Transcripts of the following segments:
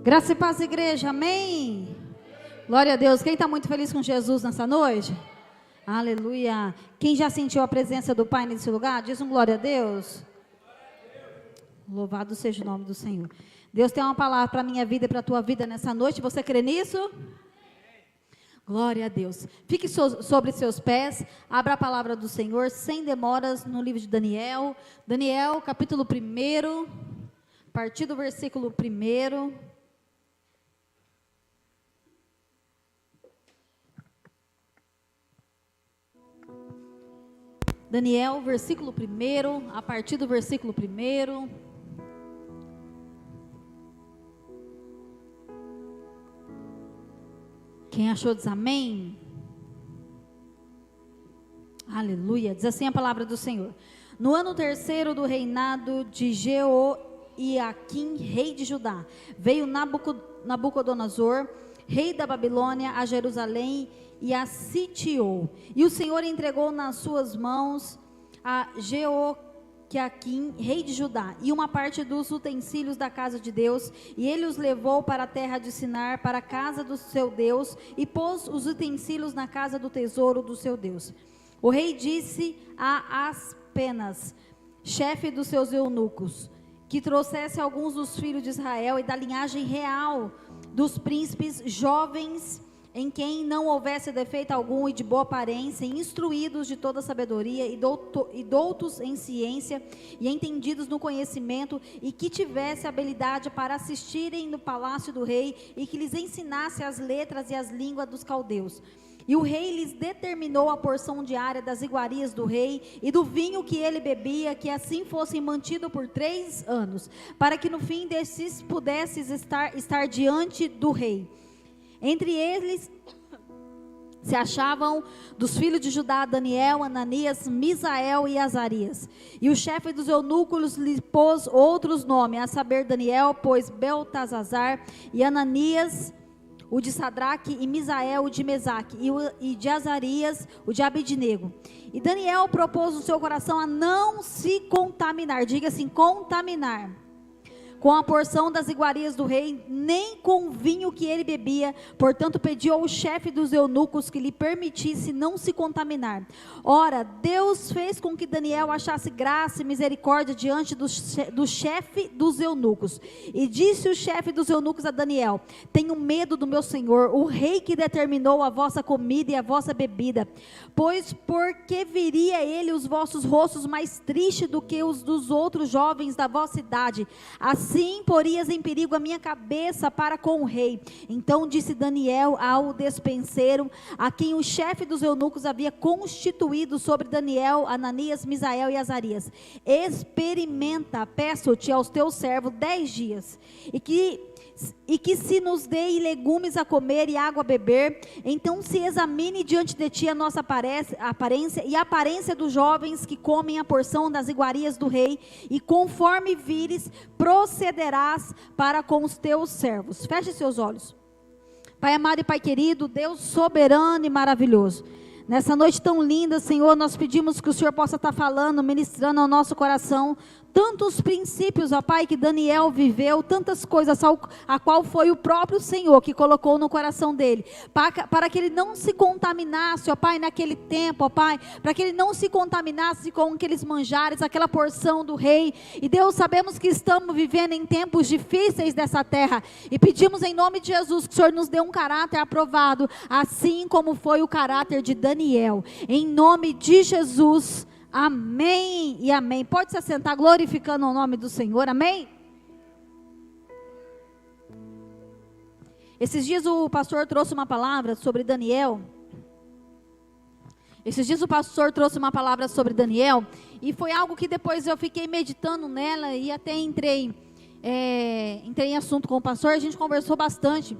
Graça e paz, igreja, amém? Glória a Deus. Quem está muito feliz com Jesus nessa noite? Aleluia. Quem já sentiu a presença do Pai nesse lugar? Diz um glória a Deus. Louvado seja o nome do Senhor. Deus tem uma palavra para a minha vida e para a tua vida nessa noite. Você crê nisso? Glória a Deus. Fique sobre seus pés. Abra a palavra do Senhor sem demoras no livro de Daniel. Daniel, capítulo 1, a partir do versículo 1. Daniel, versículo 1, a partir do versículo 1. Quem achou diz amém? Aleluia. Diz assim a palavra do Senhor. No ano 3º do reinado de Jeoiaquim, rei de Judá, veio Nabucodonosor, rei da Babilônia, a Jerusalém e a sitiou. E o Senhor entregou nas suas mãos a Jeoiaquim, rei de Judá, e uma parte dos utensílios da casa de Deus, e ele os levou para a terra de Sinar, para a casa do seu Deus, e pôs os utensílios na casa do tesouro do seu Deus. O rei disse a Aspenas, chefe dos seus eunucos, que trouxesse alguns dos filhos de Israel e da linhagem real dos príncipes jovens, em quem não houvesse defeito algum e de boa aparência, instruídos de toda sabedoria e doutos em ciência e entendidos no conhecimento, e que tivesse habilidade para assistirem no palácio do rei, e que lhes ensinasse as letras e as línguas dos caldeus. E o rei lhes determinou a porção diária das iguarias do rei e do vinho que ele bebia, que assim fossem mantido por 3 anos, para que no fim desses pudesses estar diante do rei. Entre eles se achavam dos filhos de Judá Daniel, Ananias, Misael e Azarias. E o chefe dos eunucos lhe pôs outros nomes, a saber Daniel, pois Beltesazar, e Ananias, o de Sadraque, e Misael, o de Mesaque, e de Azarias, o de Abidnego. E Daniel propôs no seu coração a não se contaminar, diga assim, contaminar, com a porção das iguarias do rei, nem com o vinho que ele bebia. Portanto pediu ao chefe dos eunucos que lhe permitisse não se contaminar. Ora, Deus fez com que Daniel achasse graça e misericórdia diante do chefe dos eunucos. E disse o chefe dos eunucos a Daniel: tenho medo do meu senhor, o rei, que determinou a vossa comida e a vossa bebida. Pois porque viria ele os vossos rostos mais tristes do que os dos outros jovens da vossa idade? Assim porias em perigo a minha cabeça para com o rei. Então disse Daniel ao despenseiro, a quem o chefe dos eunucos havia constituído sobre Daniel, Ananias, Misael e Azarias: experimenta, peço-te aos teus servos 10 dias, e que se nos dê legumes a comer e água a beber. Então se examine diante de ti a nossa aparência e a aparência dos jovens que comem a porção das iguarias do rei, e conforme vires, procederás para com os teus servos. Feche seus olhos. Pai amado e Pai querido, Deus soberano e maravilhoso, nessa noite tão linda, Senhor, nós pedimos que o Senhor possa estar falando, ministrando ao nosso coração tantos princípios, ó Pai, que Daniel viveu, tantas coisas a qual foi o próprio Senhor que colocou no coração dele, para que ele não se contaminasse, ó Pai, naquele tempo, ó Pai, para que ele não se contaminasse com aqueles manjares, aquela porção do rei. E Deus, sabemos que estamos vivendo em tempos difíceis dessa terra, e pedimos em nome de Jesus que o Senhor nos dê um caráter aprovado, assim como foi o caráter de Daniel, em nome de Jesus. Amém e amém. Pode se assentar, glorificando o nome do Senhor, amém? Esses dias o pastor trouxe uma palavra sobre Daniel. E foi algo que depois eu fiquei meditando nela, e até entrei em assunto com o pastor. A gente conversou bastante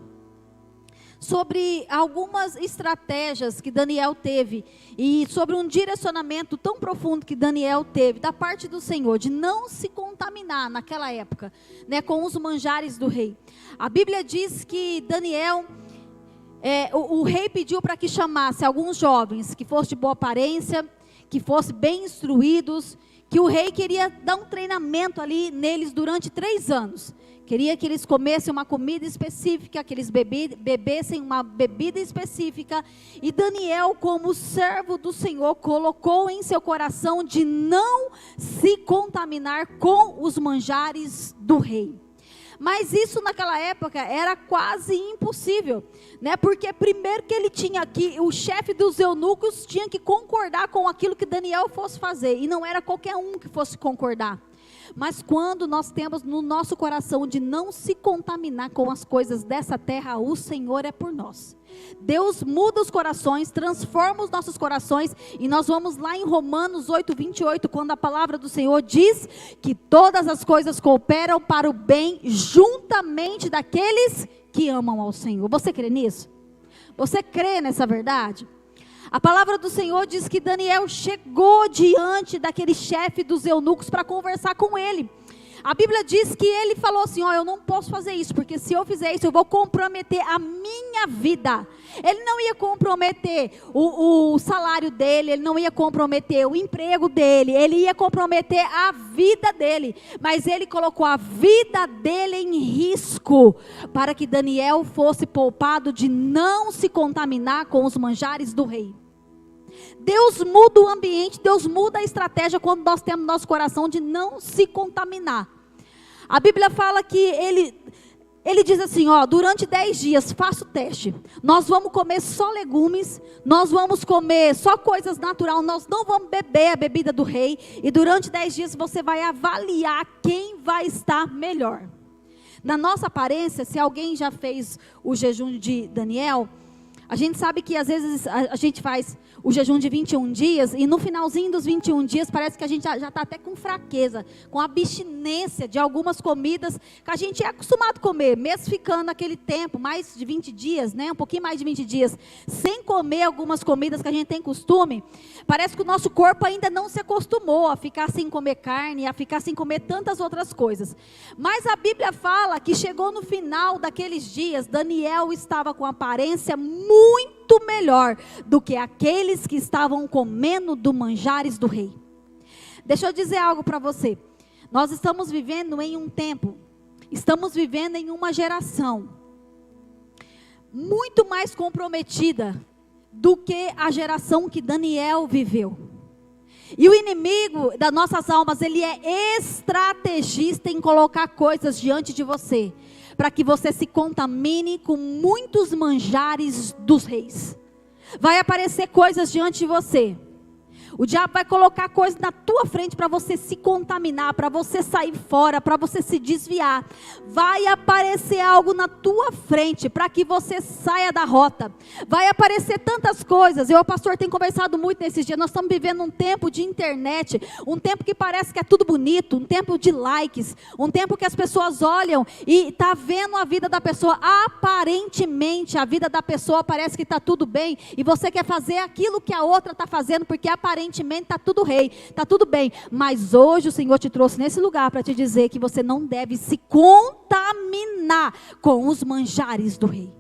sobre algumas estratégias que Daniel teve, e sobre um direcionamento tão profundo que Daniel teve da parte do Senhor, de não se contaminar naquela época, né, com os manjares do rei. A Bíblia diz que Daniel, o rei pediu para que chamasse alguns jovens que fossem de boa aparência, que fossem bem instruídos, que o rei queria dar um treinamento ali neles durante 3 anos, queria que eles comessem uma comida específica, que eles bebessem uma bebida específica. E Daniel, como servo do Senhor, colocou em seu coração de não se contaminar com os manjares do rei. Mas isso naquela época era quase impossível, né? Porque primeiro que ele tinha que, o chefe dos eunucos tinha que concordar com aquilo que Daniel fosse fazer, e não era qualquer um que fosse concordar. Mas quando nós temos no nosso coração de não se contaminar com as coisas dessa terra, o Senhor é por nós. Deus muda os corações, transforma os nossos corações, e nós vamos lá em Romanos 8:28, quando a palavra do Senhor diz que todas as coisas cooperam para o bem, juntamente daqueles que amam ao Senhor. Você crê nisso? Você crê nessa verdade? A palavra do Senhor diz que Daniel chegou diante daquele chefe dos eunucos para conversar com ele. A Bíblia diz que ele falou assim: ó, eu não posso fazer isso, porque se eu fizer isso, eu vou comprometer a minha vida. Ele não ia comprometer o salário dele, ele não ia comprometer o emprego dele, ele ia comprometer a vida dele. Mas ele colocou a vida dele em risco, para que Daniel fosse poupado de não se contaminar com os manjares do rei. Deus muda o ambiente, Deus muda a estratégia quando nós temos nosso coração de não se contaminar. A Bíblia fala que ele diz assim, ó, durante 10 dias, faça o teste. Nós vamos comer só legumes, nós vamos comer só coisas naturais, nós não vamos beber a bebida do rei. E durante 10 dias você vai avaliar quem vai estar melhor. Na nossa aparência, se alguém já fez o jejum de Daniel, a gente sabe que às vezes a gente faz o jejum de 21 dias, e no finalzinho dos 21 dias parece que a gente já está até com fraqueza, com abstinência de algumas comidas que a gente é acostumado a comer, mesmo ficando aquele tempo, mais de 20 dias, né, um pouquinho mais de 20 dias, sem comer algumas comidas que a gente tem costume. Parece que o nosso corpo ainda não se acostumou a ficar sem comer carne, a ficar sem comer tantas outras coisas. Mas a Bíblia fala que chegou no final daqueles dias, Daniel estava com aparência muito melhor do que aqueles que estavam comendo do manjares do rei. Deixa eu dizer algo para você. Nós estamos vivendo em um tempo, estamos vivendo em uma geração muito mais comprometida do que a geração que Daniel viveu. E o inimigo das nossas almas, ele é estrategista em colocar coisas diante de você, para que você se contamine com muitos manjares dos reis. Vai aparecer coisas diante de você. O diabo vai colocar coisas na tua frente para você se contaminar, para você sair fora, para você se desviar. Vai aparecer algo na tua frente para que você saia da rota. Vai aparecer tantas coisas. Eu e o pastor tem conversado muito nesses dias. Nós estamos vivendo um tempo de internet, um tempo que parece que é tudo bonito, um tempo de likes, um tempo que as pessoas olham e está vendo a vida da pessoa. Aparentemente a vida da pessoa parece que está tudo bem, e você quer fazer aquilo que a outra está fazendo, porque aparentemente está tudo está tudo bem. Mas hoje o Senhor te trouxe nesse lugar para te dizer que você não deve se contaminar com os manjares do rei.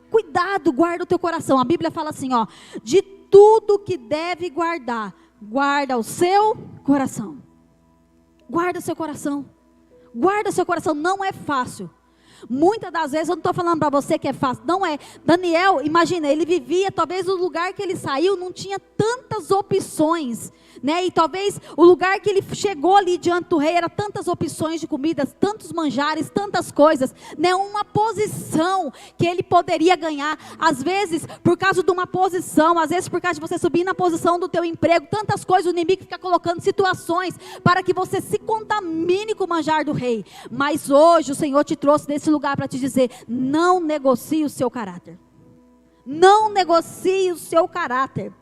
Cuidado, guarda o teu coração. A Bíblia fala assim, ó, de tudo que deve guardar, guarda o seu coração. Guarda seu coração. Guarda seu coração. Não é fácil. Muitas das vezes, eu não estou falando para você que é fácil, não é. Daniel, imagina, ele vivia, talvez o lugar que ele saiu não tinha tantas opções, né? E talvez o lugar que ele chegou ali diante do rei, era tantas opções de comidas, tantos manjares, tantas coisas, né? Uma posição que ele poderia ganhar, às vezes por causa de uma posição, às vezes por causa de você subir na posição do teu emprego, tantas coisas, o inimigo fica colocando situações para que você se contamine com o manjar do rei. Mas hoje o Senhor te trouxe desse lugar para te dizer, não negocie o seu caráter. Não negocie o seu caráter.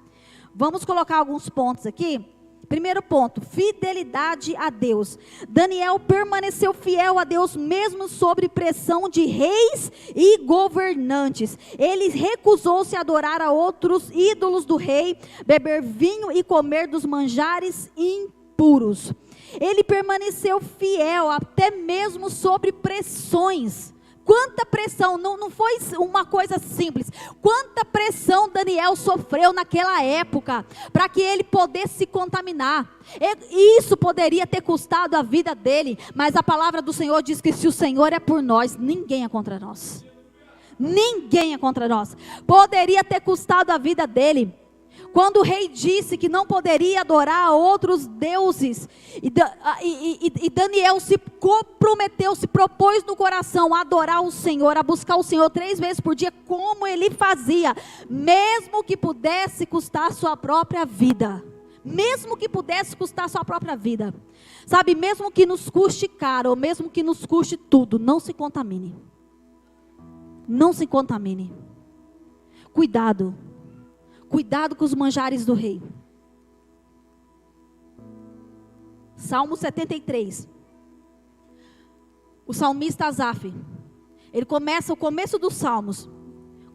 Vamos colocar alguns pontos aqui. Primeiro ponto, fidelidade a Deus. Daniel permaneceu fiel a Deus mesmo sob pressão de reis e governantes. Ele recusou-se a adorar a outros ídolos do rei, beber vinho e comer dos manjares impuros. Ele permaneceu fiel até mesmo sobre pressões Quanta pressão, não foi uma coisa simples. Quanta pressão Daniel sofreu naquela época, para que ele pudesse se contaminar. Isso poderia ter custado a vida dele, mas a palavra do Senhor diz que se o Senhor é por nós, ninguém é contra nós. Ninguém é contra nós. Poderia ter custado a vida dele. Quando o rei disse que não poderia adorar a outros deuses, e Daniel se comprometeu, se propôs no coração a adorar o Senhor, a buscar o Senhor 3 vezes por dia, como ele fazia, mesmo que pudesse custar sua própria vida. Mesmo que pudesse custar sua própria vida. Sabe, mesmo que nos custe caro, ou mesmo que nos custe tudo, não se contamine. Não se contamine. Cuidado. Cuidado com os manjares do rei. Salmo 73. O salmista Asaf, ele começa o começo dos salmos,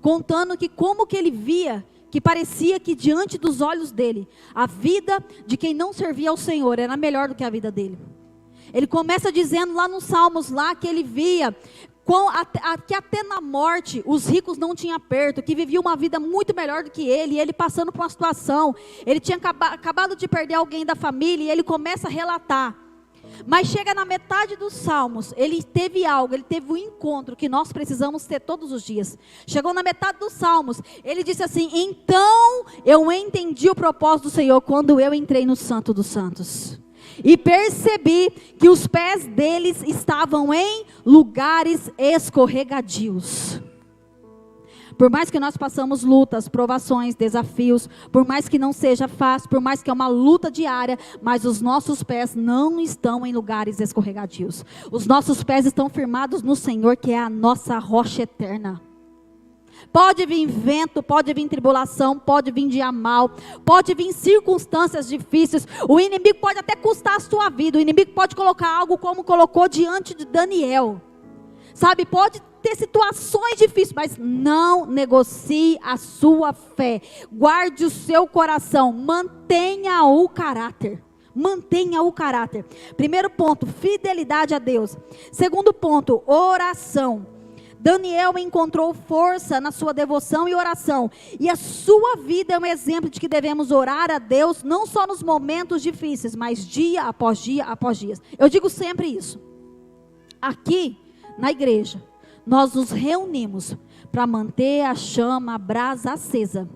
contando que como que ele via, que parecia que diante dos olhos dele, a vida de quem não servia ao Senhor era melhor do que a vida dele. Ele começa dizendo lá nos salmos, lá que ele via que até na morte os ricos não tinham perto, que viviam uma vida muito melhor do que ele, e ele passando por uma situação, ele tinha acabado de perder alguém da família, e ele começa a relatar, mas chega na metade dos salmos, ele teve um encontro que nós precisamos ter todos os dias. Chegou na metade dos salmos, ele disse assim: então eu entendi o propósito do Senhor, quando eu entrei no Santo dos Santos, e percebi que os pés deles estavam em lugares escorregadios. Por mais que nós passamos lutas, provações, desafios, por mais que não seja fácil, por mais que é uma luta diária, mas os nossos pés não estão em lugares escorregadios. Os nossos pés estão firmados no Senhor, que é a nossa rocha eterna. Pode vir vento, pode vir tribulação, pode vir dia mal, pode vir circunstâncias difíceis, o inimigo pode até custar a sua vida, o inimigo pode colocar algo como colocou diante de Daniel, sabe, pode ter situações difíceis, mas não negocie a sua fé, guarde o seu coração, mantenha o caráter. Mantenha o caráter. Primeiro ponto, fidelidade a Deus. Segundo ponto, oração. Daniel encontrou força na sua devoção e oração, e a sua vida é um exemplo de que devemos orar a Deus, não só nos momentos difíceis, mas dia após dia após dia. Eu digo sempre isso, aqui na igreja, nós nos reunimos para manter a chama, a brasa acesa,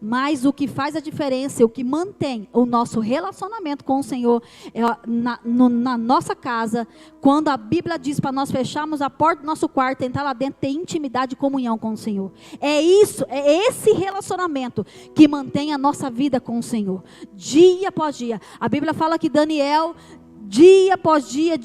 mas o que faz a diferença, o que mantém o nosso relacionamento com o Senhor é na nossa casa, quando a Bíblia diz para nós fecharmos a porta do nosso quarto, entrar lá dentro, ter intimidade e comunhão com o Senhor. É esse relacionamento que mantém a nossa vida com o Senhor, dia após dia. A Bíblia fala que Daniel, dia após dia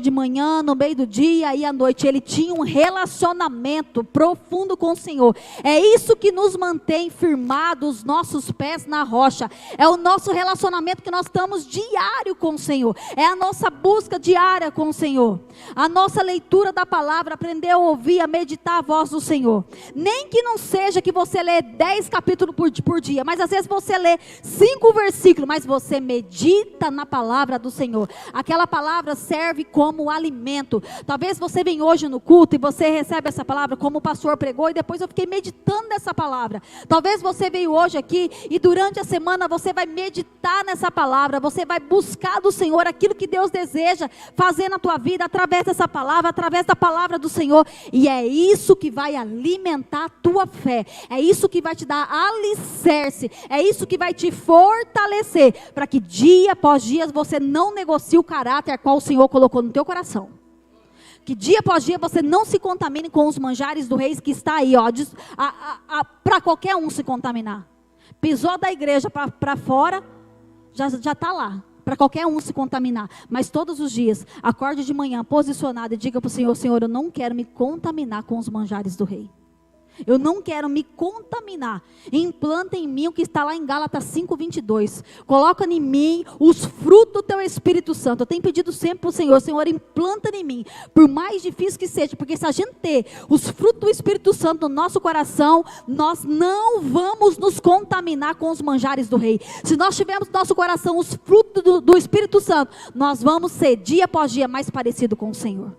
de manhã, no meio do dia e à noite, ele tinha um relacionamento profundo com o Senhor. É isso que nos mantém firmados, os nossos pés na rocha. É o nosso relacionamento que nós estamos diário com o Senhor. É a nossa busca diária com o Senhor. A nossa leitura da palavra, aprender a ouvir, a meditar a voz do Senhor. Nem que não seja que você lê 10 capítulos por dia, mas às vezes você lê 5 versículos, mas você medita na palavra do Senhor. Aquela palavra serve como alimento. Talvez você venha hoje no culto e você recebe essa palavra como o pastor pregou, e depois eu fiquei meditando nessa palavra. Talvez você veio hoje aqui e durante a semana você vai meditar nessa palavra, você vai buscar do Senhor aquilo que Deus deseja fazer na tua vida através dessa palavra, através da palavra do Senhor, e é isso que vai alimentar a tua fé, é isso que vai te dar alicerce, é isso que vai te fortalecer, para que dia após dia você não negocie o caráter a qual o Senhor colocou no teu coração. Que dia após dia você não se contamine com os manjares do rei que está aí, ó, para qualquer um se contaminar. Pisou da igreja para fora, já está lá, para qualquer um se contaminar. Mas todos os dias, acorde de manhã posicionado e diga para o Senhor: Senhor, eu não quero me contaminar com os manjares do rei. Eu não quero me contaminar. Implanta em mim o que está lá em Gálatas 5:22. Coloca em mim os frutos do teu Espírito Santo. Eu tenho pedido sempre para o Senhor: Senhor, implanta em mim, por mais difícil que seja, porque se a gente ter os frutos do Espírito Santo no nosso coração, nós não vamos nos contaminar com os manjares do rei. Se nós tivermos no nosso coração os frutos do Espírito Santo, nós vamos ser dia após dia mais parecido com o Senhor.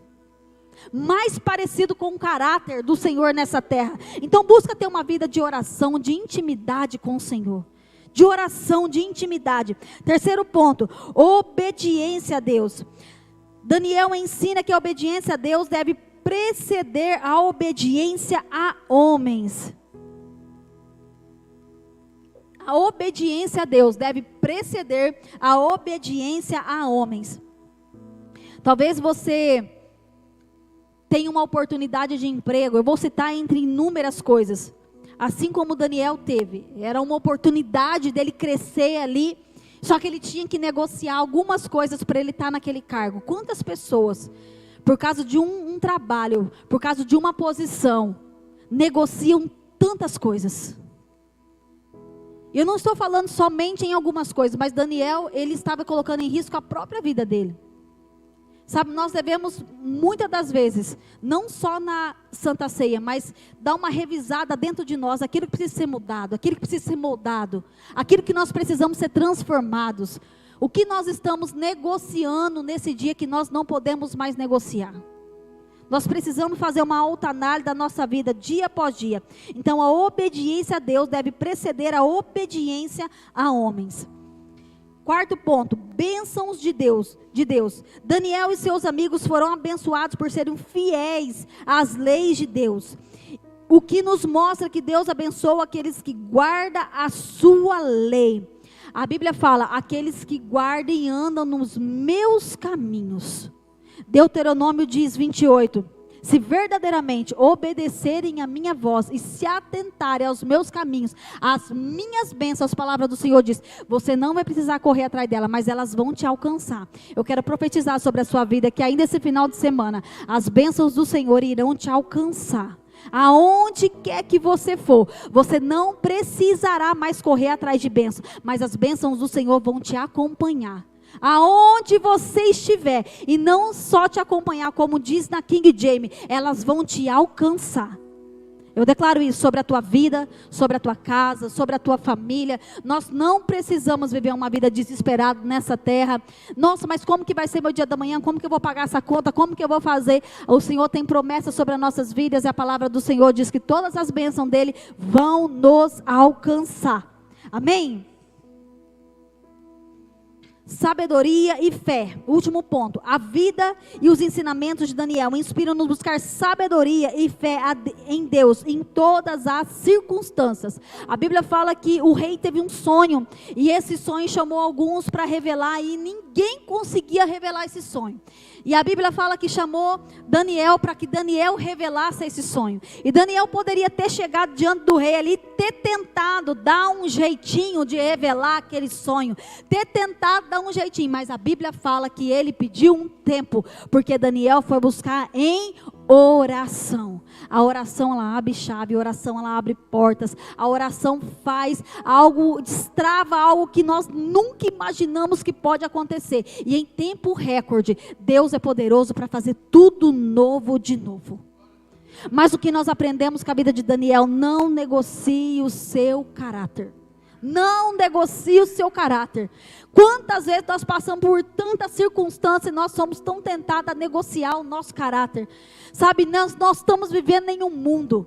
mais parecido com o caráter do Senhor nessa terra. Então busca ter uma vida de oração, de intimidade com o Senhor. De oração, de intimidade. Terceiro ponto, obediência a Deus. Daniel ensina que a obediência a Deus deve preceder a obediência a homens. A obediência a Deus deve preceder a obediência a homens. Talvez você tenha uma oportunidade de emprego, eu vou citar entre inúmeras coisas. Assim como Daniel teve, era uma oportunidade dele crescer ali, só que ele tinha que negociar algumas coisas para ele estar naquele cargo. Quantas pessoas, por causa de um trabalho, por causa de uma posição, negociam tantas coisas? Eu não estou falando somente em algumas coisas, mas Daniel, ele estava colocando em risco a própria vida dele. Sabe, nós devemos, muitas das vezes, não só na Santa Ceia, mas dar uma revisada dentro de nós, aquilo que precisa ser mudado, aquilo que precisa ser moldado, aquilo que nós precisamos ser transformados. O que nós estamos negociando nesse dia que nós não podemos mais negociar. Nós precisamos fazer uma autoanálise da nossa vida, dia após dia. Então, a obediência a Deus deve preceder a obediência a homens. Quarto ponto, bênçãos de Deus. Daniel e seus amigos foram abençoados por serem fiéis às leis de Deus. O que nos mostra que Deus abençoa aqueles que guardam a sua lei. A Bíblia fala, aqueles que guardam e andam nos meus caminhos. Deuteronômio diz 28, se verdadeiramente obedecerem a minha voz e se atentarem aos meus caminhos, às minhas bênçãos, a palavra do Senhor diz, você não vai precisar correr atrás dela, mas elas vão te alcançar. Eu quero profetizar sobre a sua vida, que ainda esse final de semana, as bênçãos do Senhor irão te alcançar. Aonde quer que você for, você não precisará mais correr atrás de bênçãos, mas as bênçãos do Senhor vão te acompanhar. Aonde você estiver, e não só te acompanhar, como diz na King James, elas vão te alcançar. Eu declaro isso sobre a tua vida, sobre a tua casa, sobre a tua família. Nós não precisamos viver uma vida desesperada nessa terra. Nossa, mas como que vai ser meu dia da manhã? Como que eu vou pagar essa conta? Como que eu vou fazer? O Senhor tem promessas sobre as nossas vidas, e a palavra do Senhor diz que todas as bênçãos dele vão nos alcançar. Amém? Sabedoria e fé. Último ponto. A vida e os ensinamentos de Daniel inspiram-nos a buscar sabedoria e fé em Deus em todas as circunstâncias. A Bíblia fala que o rei teve um sonho, e esse sonho chamou alguns para revelar, e ninguém conseguia revelar esse sonho. E a Bíblia fala que chamou Daniel para que Daniel revelasse esse sonho. E Daniel poderia ter chegado diante do rei ali, ter tentado dar um jeitinho de revelar aquele sonho, ter tentado dar um jeitinho, mas a Bíblia fala que ele pediu um tempo, porque Daniel foi buscar em oração. A oração, ela abre chave, a oração, ela abre portas, a oração faz algo, destrava algo que nós nunca imaginamos que pode acontecer, e em tempo recorde, Deus é poderoso para fazer tudo novo de novo. Mas o que nós aprendemos com a vida de Daniel, não negocie o seu caráter. Não negocie o seu caráter. Quantas vezes nós passamos por tantas circunstâncias e nós somos tão tentados a negociar o nosso caráter. Sabe, nós estamos vivendo em um mundo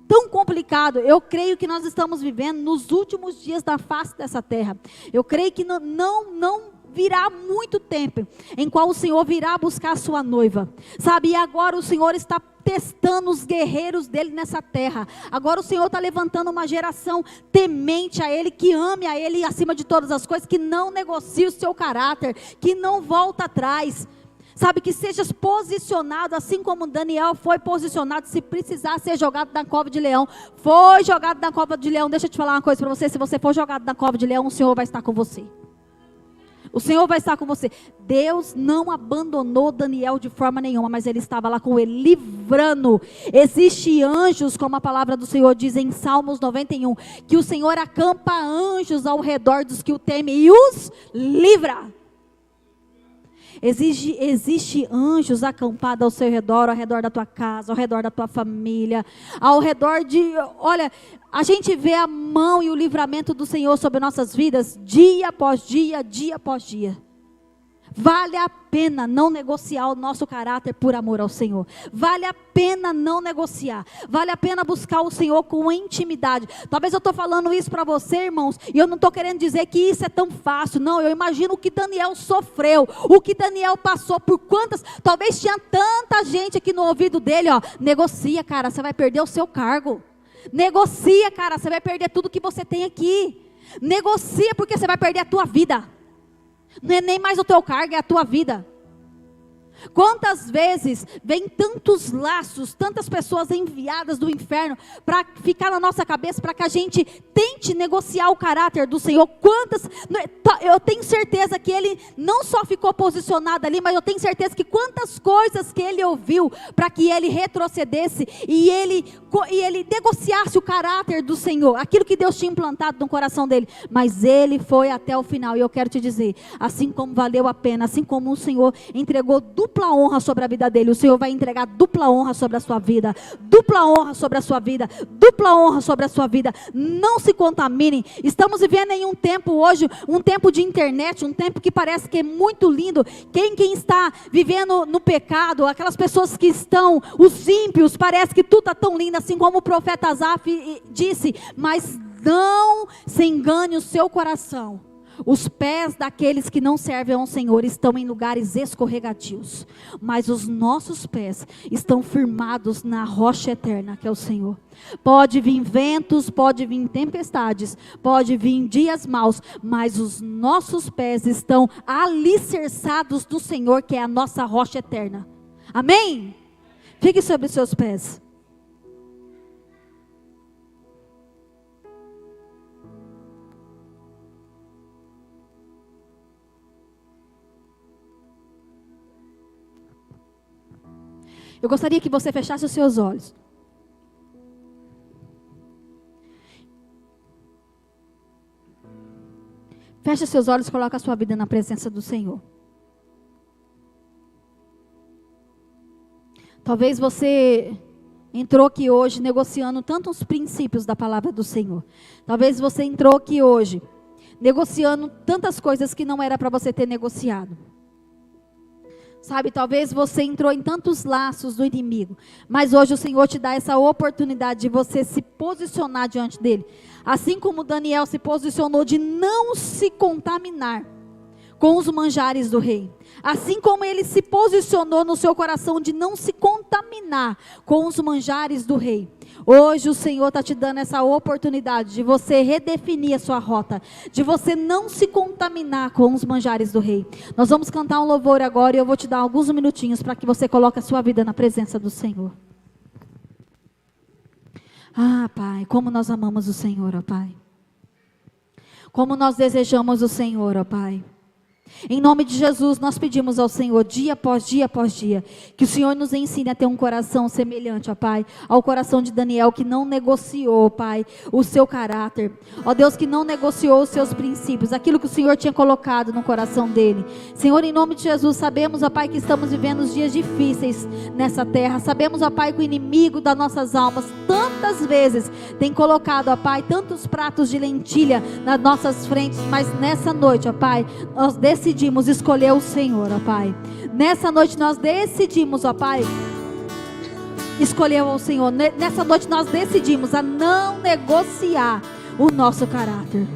tão complicado. Eu creio que nós estamos vivendo nos últimos dias da face dessa terra. Eu creio que não virá muito tempo em qual o Senhor virá buscar a sua noiva. Sabe, e agora o Senhor está testando os guerreiros dele nessa terra. Agora o Senhor está levantando uma geração temente a Ele, que ame a Ele acima de todas as coisas, que não negocie o seu caráter, que não volta atrás. Sabe, que sejas posicionado, assim como Daniel foi posicionado, se precisar ser jogado na cova de leão, foi jogado na cova de leão. Deixa eu te falar uma coisa para você, se você for jogado na cova de leão, o Senhor vai estar com você. O Senhor vai estar com você. Deus não abandonou Daniel de forma nenhuma, mas Ele estava lá com ele, livrando. Existem anjos, como a palavra do Senhor diz em Salmos 91, que o Senhor acampa anjos ao redor dos que o temem e os livra. Existe anjos acampados ao seu redor, ao redor da tua casa, ao redor da tua família, ao redor de... Olha, a gente vê a mão e o livramento do Senhor sobre nossas vidas, dia após dia, dia após dia. Vale a pena não negociar o nosso caráter por amor ao Senhor. Vale a pena não negociar. Vale a pena buscar o Senhor com intimidade. Talvez eu estou falando isso para você, irmãos, e eu não estou querendo dizer que isso é tão fácil. Não, eu imagino o que Daniel sofreu, o que Daniel passou, por quantas, talvez tinha tanta gente aqui no ouvido dele, ó, negocia, cara, você vai perder o seu cargo. Negocia, cara, você vai perder tudo que você tem aqui. Negocia, porque você vai perder a tua vida. Não é nem mais o teu cargo, é a tua vida. Quantas vezes vem tantos laços, tantas pessoas enviadas do inferno para ficar na nossa cabeça, para que a gente tente negociar o caráter do Senhor. Quantas, eu tenho certeza que ele não só ficou posicionado ali, mas eu tenho certeza que quantas coisas que ele ouviu para que ele retrocedesse e ele negociasse o caráter do Senhor, aquilo que Deus tinha implantado no coração dele. Mas ele foi até o final, e eu quero te dizer, assim como valeu a pena, assim como o Senhor entregou dupla honra sobre a vida dele, o Senhor vai entregar dupla honra sobre a sua vida, dupla honra sobre a sua vida, dupla honra sobre a sua vida. Não se contaminem. Estamos vivendo em um tempo hoje, um tempo de internet, um tempo que parece que é muito lindo. Quem está vivendo no pecado, aquelas pessoas que estão, os ímpios, parece que tudo está tão lindo, assim como o profeta Asaf disse, mas não se engane o seu coração. Os pés daqueles que não servem ao Senhor estão em lugares escorregadios, mas os nossos pés estão firmados na rocha eterna, que é o Senhor. Pode vir ventos, pode vir tempestades, pode vir dias maus, mas os nossos pés estão alicerçados do Senhor, que é a nossa rocha eterna. Amém? Fique sobre os seus pés. Eu gostaria que você fechasse os seus olhos. Feche seus olhos e coloque a sua vida na presença do Senhor. Talvez você entrou aqui hoje negociando tantos princípios da palavra do Senhor. Talvez você entrou aqui hoje negociando tantas coisas que não era para você ter negociado. Sabe, talvez você entrou em tantos laços do inimigo, mas hoje o Senhor te dá essa oportunidade de você se posicionar diante dele. Assim como Daniel se posicionou de não se contaminar com os manjares do rei. Assim como ele se posicionou no seu coração de não se contaminar com os manjares do rei. Hoje o Senhor está te dando essa oportunidade de você redefinir a sua rota, de você não se contaminar com os manjares do rei. Nós vamos cantar um louvor agora e eu vou te dar alguns minutinhos para que você coloque a sua vida na presença do Senhor. Ah, Pai, como nós amamos o Senhor, ó Pai. Como nós desejamos o Senhor, ó Pai. Em nome de Jesus, nós pedimos ao Senhor, dia após dia após dia, que o Senhor nos ensine a ter um coração semelhante, ó Pai, ao coração de Daniel, que não negociou, Pai, o seu caráter. Ó Deus, que não negociou os seus princípios, aquilo que o Senhor tinha colocado no coração dele. Senhor, em nome de Jesus, sabemos, ó Pai, que estamos vivendo os dias difíceis nessa terra. Sabemos, ó Pai, que o inimigo das nossas almas, tantas vezes, tem colocado, ó Pai, tantos pratos de lentilha nas nossas frentes, mas nessa noite, ó Pai, nós decidimos escolher o Senhor, ó Pai. Nessa noite nós decidimos, ó Pai, escolher o Senhor. Nessa noite nós decidimos a não negociar o nosso caráter.